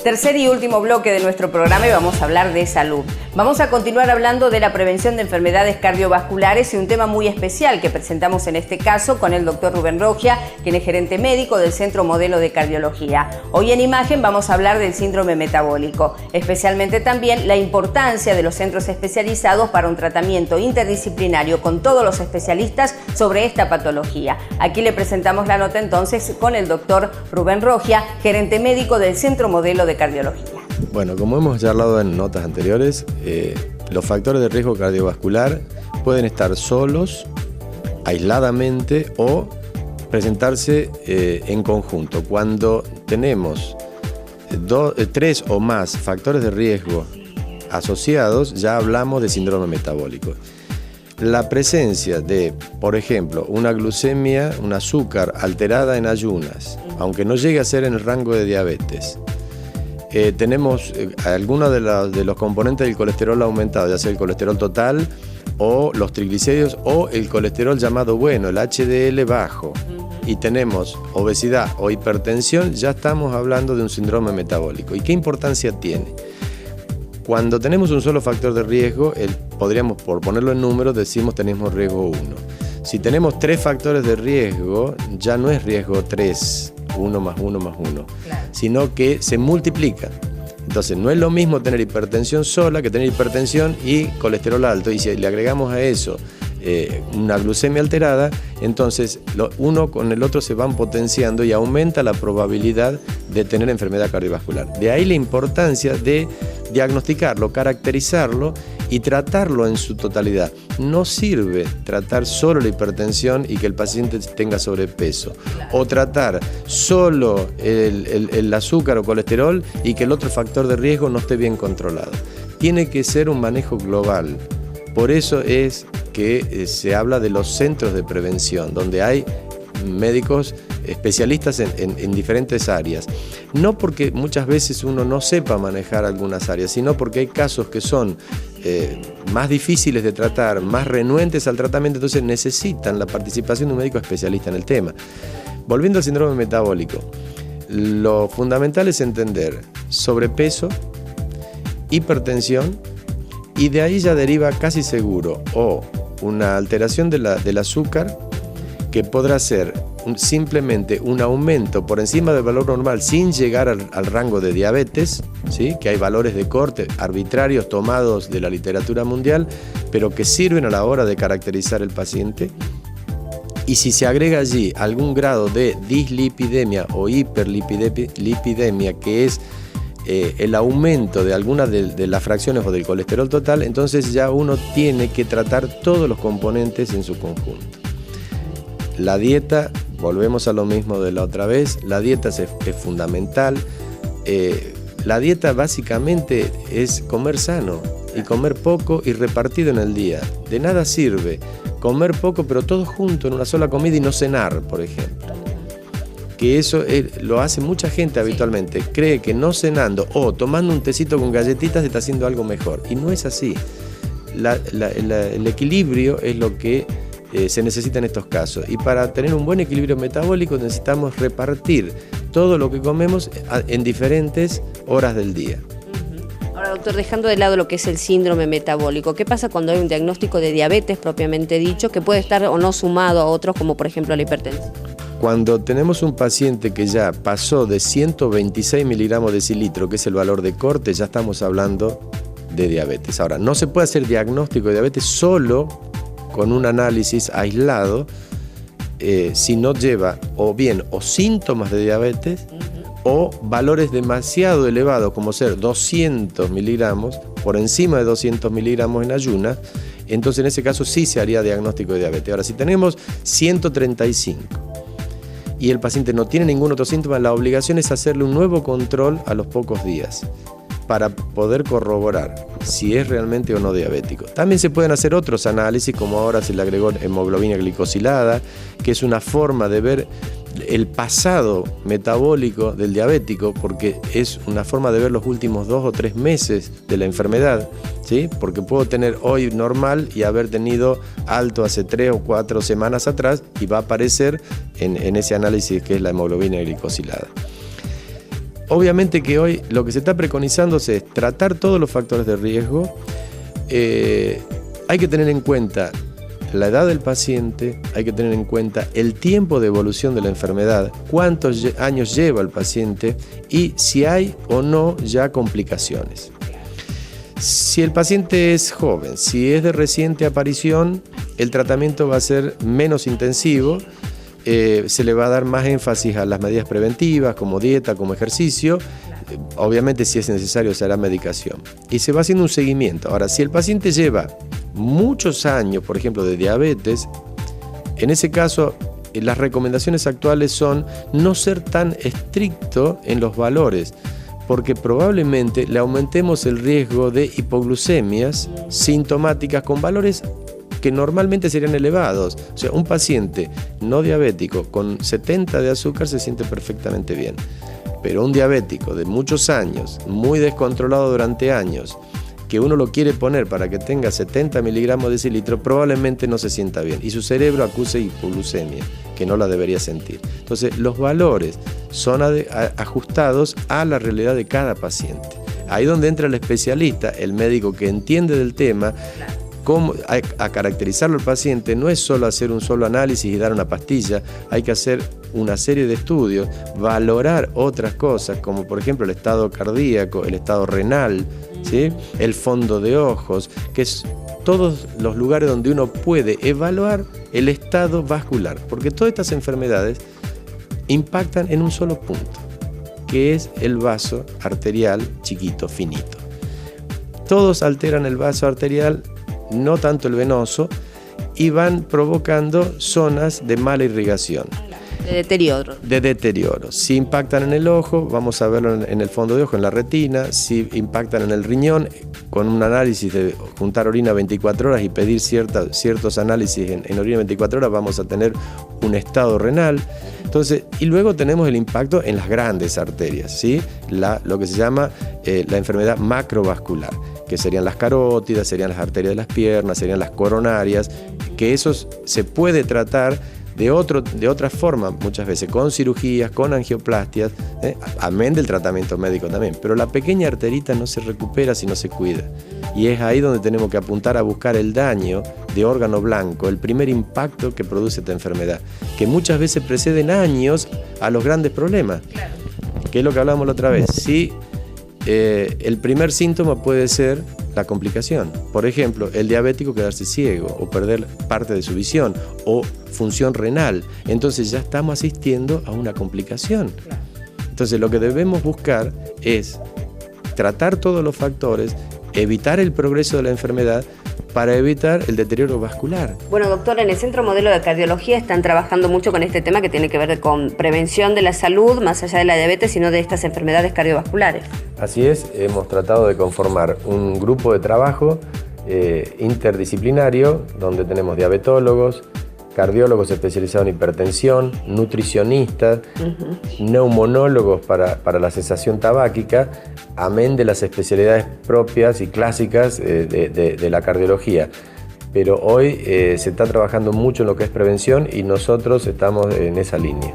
Tercer y último bloque de nuestro programa y vamos a hablar de salud. Vamos a continuar hablando de la prevención de enfermedades cardiovasculares y un tema muy especial que presentamos en este caso con el doctor Rubén Rogia, quien es gerente médico del Centro Modelo de Cardiología. Hoy en Imagen vamos a hablar del síndrome metabólico, especialmente también la importancia de los centros especializados para un tratamiento interdisciplinario con todos los especialistas sobre esta patología. Aquí le presentamos la nota entonces con el doctor Rubén Rogia, gerente médico del Centro Modelo de Cardiología. Bueno, como hemos charlado en notas anteriores, los factores de riesgo cardiovascular pueden estar solos, aisladamente o presentarse en conjunto. Cuando tenemos 3 o más factores de riesgo asociados, ya hablamos de síndrome metabólico. La presencia de, por ejemplo, una glucemia, un azúcar alterada en ayunas, aunque no llegue a ser en el rango de diabetes. Tenemos algunos de los componentes del colesterol aumentado, ya sea el colesterol total o los triglicéridos o el colesterol llamado bueno, el HDL bajo. Y tenemos obesidad o hipertensión, ya estamos hablando de un síndrome metabólico. ¿Y qué importancia tiene? Cuando tenemos un solo factor de riesgo, podríamos, por ponerlo en números, decimos tenemos riesgo 1. Si tenemos 3 factores de riesgo, ya no es riesgo 3, 1 más 1 más 1, claro, sino que se multiplica. Entonces no es lo mismo tener hipertensión sola que tener hipertensión y colesterol alto. Y si le agregamos a eso una glucemia alterada, entonces uno con el otro se van potenciando y aumenta la probabilidad de tener enfermedad cardiovascular. De ahí la importancia de diagnosticarlo, caracterizarlo y tratarlo en su totalidad. No sirve tratar solo la hipertensión y que el paciente tenga sobrepeso, o tratar solo el azúcar o colesterol y que el otro factor de riesgo no esté bien controlado. Tiene que ser un manejo global. Por eso es que se habla de los centros de prevención, donde hay médicos especialistas en diferentes áreas. No porque muchas veces uno no sepa manejar algunas áreas, sino porque hay casos que son más difíciles de tratar, más renuentes al tratamiento, entonces necesitan la participación de un médico especialista en el tema. Volviendo al síndrome metabólico, lo fundamental es entender sobrepeso, hipertensión, y de ahí ya deriva casi seguro o una alteración del azúcar, que podrá ser simplemente un aumento por encima del valor normal sin llegar al rango de diabetes, ¿sí? Que hay valores de corte arbitrarios tomados de la literatura mundial, pero que sirven a la hora de caracterizar el paciente. Y si se agrega allí algún grado de dislipidemia o hiperlipidemia, que es el aumento de algunas de las fracciones o del colesterol total, entonces ya uno tiene que tratar todos los componentes en su conjunto. La dieta, volvemos a lo mismo de la otra vez, la dieta es fundamental. La dieta básicamente es comer sano y comer poco y repartido en el día. De nada sirve comer poco pero todo junto en una sola comida y no cenar, por ejemplo. Que eso lo hace mucha gente habitualmente. Cree que no cenando o tomando un tecito con galletitas está haciendo algo mejor. Y no es así. El equilibrio es lo que se necesita en estos casos. Y para tener un buen equilibrio metabólico necesitamos repartir todo lo que comemos en diferentes horas del día. Ahora, doctor, dejando de lado lo que es el síndrome metabólico, ¿qué pasa cuando hay un diagnóstico de diabetes propiamente dicho, que puede estar o no sumado a otros, como por ejemplo la hipertensión? Cuando tenemos un paciente que ya pasó de 126 miligramos de decilitro, que es el valor de corte, ya estamos hablando de diabetes. Ahora, no se puede hacer diagnóstico de diabetes solo con un análisis aislado si no lleva o síntomas de diabetes o valores demasiado elevados, como ser 200 miligramos, por encima de 200 miligramos en ayunas. Entonces en ese caso sí se haría diagnóstico de diabetes. Ahora, si tenemos 135 y el paciente no tiene ningún otro síntoma, la obligación es hacerle un nuevo control a los pocos días para poder corroborar si es realmente o no diabético. También se pueden hacer otros análisis, como ahora se le agregó hemoglobina glicosilada, que es una forma de ver el pasado metabólico del diabético, porque es una forma de ver los últimos 2 o 3 meses de la enfermedad, ¿sí? Porque puedo tener hoy normal y haber tenido alto hace 3 o 4 semanas atrás, y va a aparecer en ese análisis que es la hemoglobina glicosilada. obviamente que hoy lo que se está preconizando es tratar todos los factores de riesgo. Hay que tener en cuenta la edad del paciente, hay que tener en cuenta el tiempo de evolución de la enfermedad, cuántos años lleva el paciente y si hay o no ya complicaciones. Si el paciente es joven, si es de reciente aparición, el tratamiento va a ser menos intensivo, se le va a dar más énfasis a las medidas preventivas como dieta, como ejercicio. Obviamente si es necesario se hará medicación y se va haciendo un seguimiento. Ahora, si el paciente lleva muchos años, por ejemplo, de diabetes, en ese caso las recomendaciones actuales son no ser tan estricto en los valores, porque probablemente le aumentemos el riesgo de hipoglucemias sintomáticas con valores que normalmente serían elevados. O sea, un paciente no diabético con 70 de azúcar se siente perfectamente bien. Pero un diabético de muchos años, muy descontrolado durante años, que uno lo quiere poner para que tenga 70 miligramos de decilitro, probablemente no se sienta bien y su cerebro acuse hipoglucemia, que no la debería sentir. Entonces, los valores son ajustados a la realidad de cada paciente. Ahí donde entra el especialista, el médico que entiende del tema, cómo a caracterizarlo al paciente. No es solo hacer un solo análisis y dar una pastilla, hay que hacer una serie de estudios, valorar otras cosas, como por ejemplo el estado cardíaco, el estado renal, ¿sí? El fondo de ojos, que es todos los lugares donde uno puede evaluar el estado vascular, porque todas estas enfermedades impactan en un solo punto, que es el vaso arterial chiquito, finito. Todos alteran el vaso arterial, no tanto el venoso, y van provocando zonas de mala irrigación. De deterioro. De deterioro. Si impactan en el ojo, vamos a verlo en el fondo de ojo, en la retina. Si impactan en el riñón, con un análisis de juntar orina 24 horas y pedir ciertos análisis en orina 24 horas, vamos a tener un estado renal. Entonces, y luego tenemos el impacto en las grandes arterias, ¿sí? Lo que se llama la enfermedad macrovascular, que serían las carótidas, serían las arterias de las piernas, serían las coronarias, que eso se puede tratar de otra forma, muchas veces con cirugías, con angioplastias, amén del tratamiento médico también, pero la pequeña arterita no se recupera si no se cuida, y es ahí donde tenemos que apuntar a buscar el daño de órgano blanco, el primer impacto que produce esta enfermedad, que muchas veces preceden años a los grandes problemas, que es lo que hablábamos la otra vez. Sí, el primer síntoma puede ser la complicación. Por ejemplo, el diabético quedarse ciego o perder parte de su visión o función renal. Entonces ya estamos asistiendo a una complicación. Entonces lo que debemos buscar es tratar todos los factores, evitar el progreso de la enfermedad para evitar el deterioro vascular. Bueno, doctor, en el Centro Modelo de Cardiología están trabajando mucho con este tema que tiene que ver con prevención de la salud, más allá de la diabetes, sino de estas enfermedades cardiovasculares. Así es, hemos tratado de conformar un grupo de trabajo interdisciplinario, donde tenemos diabetólogos, cardiólogos especializados en hipertensión, nutricionistas, neumonólogos para la cesación tabáquica, amén de las especialidades propias y clásicas de la cardiología. Pero hoy se está trabajando mucho en lo que es prevención y nosotros estamos en esa línea.